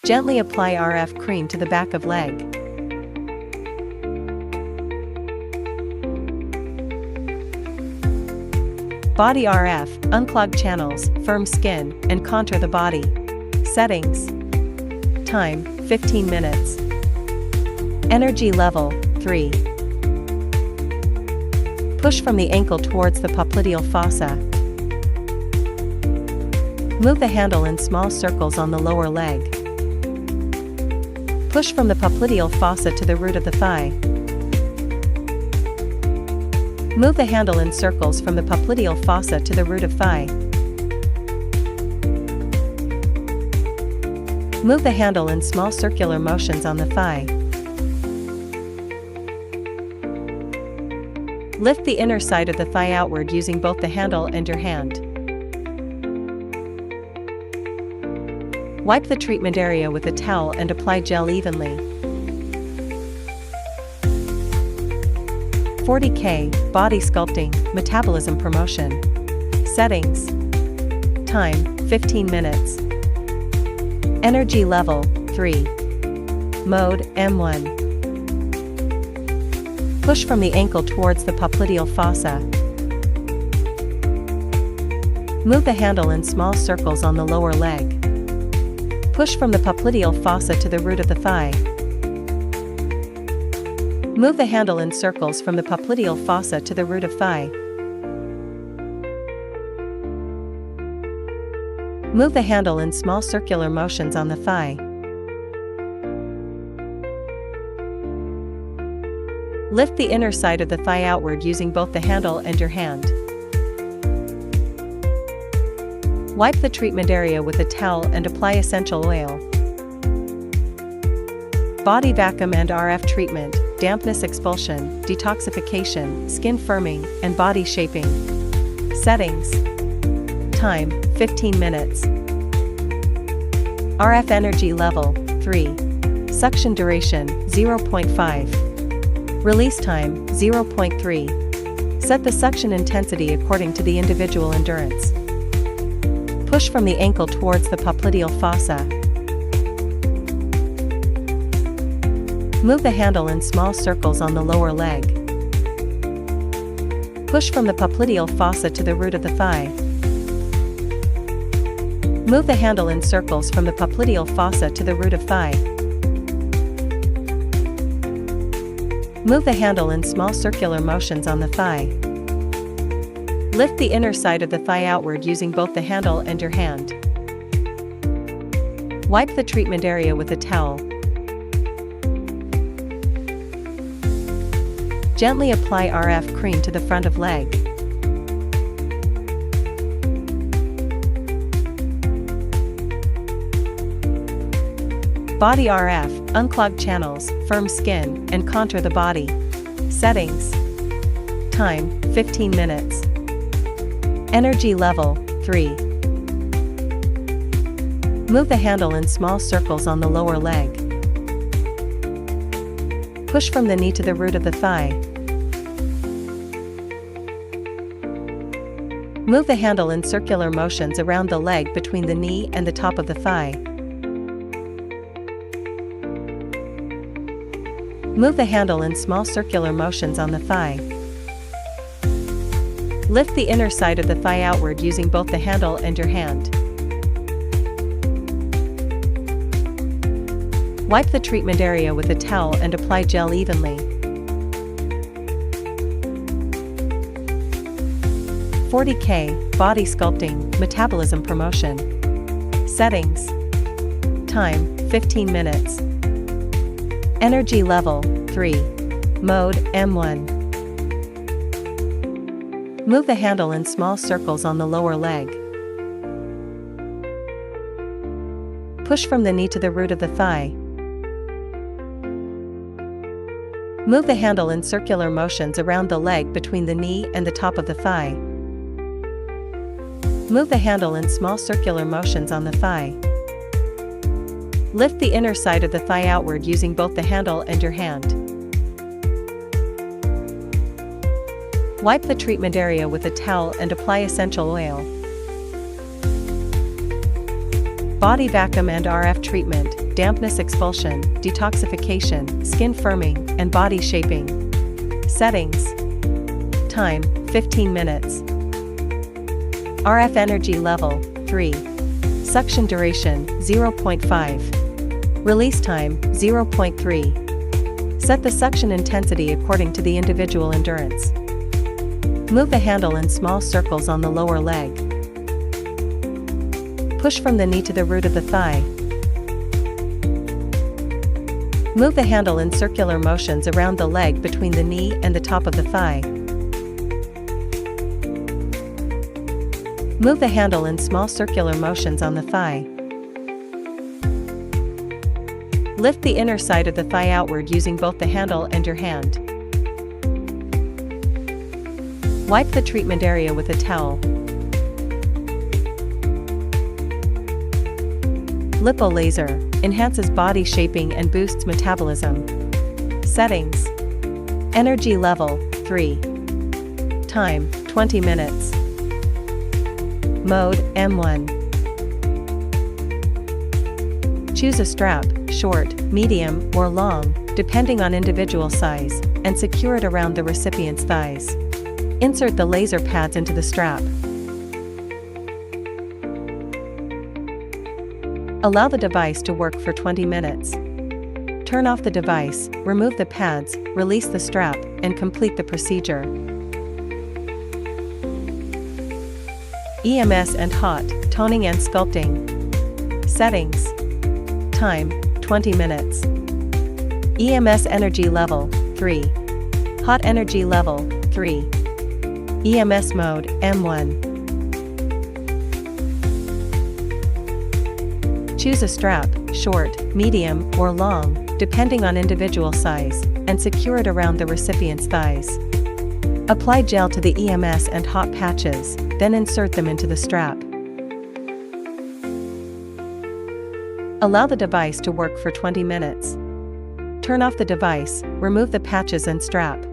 Gently apply RF cream to the back of leg. Body RF, unclog channels, firm skin, and contour the body. Settings. Time, 15 minutes. Energy level, 3. Push from the ankle towards the popliteal fossa. Move the handle in small circles on the lower leg. Push from the popliteal fossa to the root of the thigh. Move the handle in circles from the popliteal fossa to the root of thigh. Move the handle in small circular motions on the thigh. Lift the inner side of the thigh outward using both the handle and your hand. Wipe the treatment area with a towel and apply gel evenly. 40K, Body Sculpting, Metabolism Promotion. Settings. Time, 15 minutes. Energy level, 3. Mode, M1. Push from the ankle towards the popliteal fossa. Move the handle in small circles on the lower leg. Push from the popliteal fossa to the root of the thigh. Move the handle in circles from the popliteal fossa to the root of thigh. Move the handle in small circular motions on the thigh. Lift the inner side of the thigh outward using both the handle and your hand. Wipe the treatment area with a towel and apply essential oil. Body vacuum and RF treatment, dampness expulsion, detoxification, skin firming, and body shaping. Settings. Time, 15 minutes. RF energy level, 3. Suction duration, 0.5. Release time, 0.3. Set the suction intensity according to the individual endurance. Push from the ankle towards the popliteal fossa. Move the handle in small circles on the lower leg. Push from the popliteal fossa to the root of the thigh. Move the handle in circles from the popliteal fossa to the root of thigh. Move the handle in small circular motions on the thigh. Lift the inner side of the thigh outward using both the handle and your hand. Wipe the treatment area with a towel. Gently apply RF cream to the front of leg. Body RF, unclog channels, firm skin, and contour the body. Settings. Time, 15 minutes. Energy level, 3. Move the handle in small circles on the lower leg. Push from the knee to the root of the thigh. Move the handle in circular motions around the leg between the knee and the top of the thigh. Move the handle in small circular motions on the thigh. Lift the inner side of the thigh outward using both the handle and your hand. Wipe the treatment area with a towel and apply gel evenly. 40K, Body Sculpting, Metabolism Promotion. Settings. Time, 15 minutes. Energy level, 3. Mode, M1. Move the handle in small circles on the lower leg. Push from the knee to the root of the thigh. Move the handle in circular motions around the leg between the knee and the top of the thigh. Move the handle in small circular motions on the thigh. Lift the inner side of the thigh outward using both the handle and your hand. Wipe the treatment area with a towel and apply essential oil. Body vacuum and RF treatment, dampness expulsion, detoxification, skin firming, and body shaping. Settings. Time, 15 minutes. RF energy level, 3. Suction duration, 0.5. Release time, 0.3. Set the suction intensity according to the individual endurance. Move the handle in small circles on the lower leg. Push from the knee to the root of the thigh. Move the handle in circular motions around the leg between the knee and the top of the thigh. Move the handle in small circular motions on the thigh. Lift the inner side of the thigh outward using both the handle and your hand. Wipe the treatment area with a towel. Lipo laser enhances body shaping and boosts metabolism. Settings. Energy level, 3. Time, 20 minutes. Mode, M1. Choose a strap, short, medium, or long, depending on individual size, and secure it around the recipient's thighs. Insert the laser pads into the strap. Allow the device to work for 20 minutes. Turn off the device, remove the pads, release the strap, and complete the procedure. EMS and hot, toning and sculpting. Settings. Time, 20 minutes. EMS energy level, 3. Hot energy level, 3. EMS mode, M1. Choose a strap, short, medium, or long, depending on individual size, and secure it around the recipient's thighs. Apply gel to the EMS and hot patches, then insert them into the strap. Allow the device to work for 20 minutes. Turn off the device, remove the patches and strap.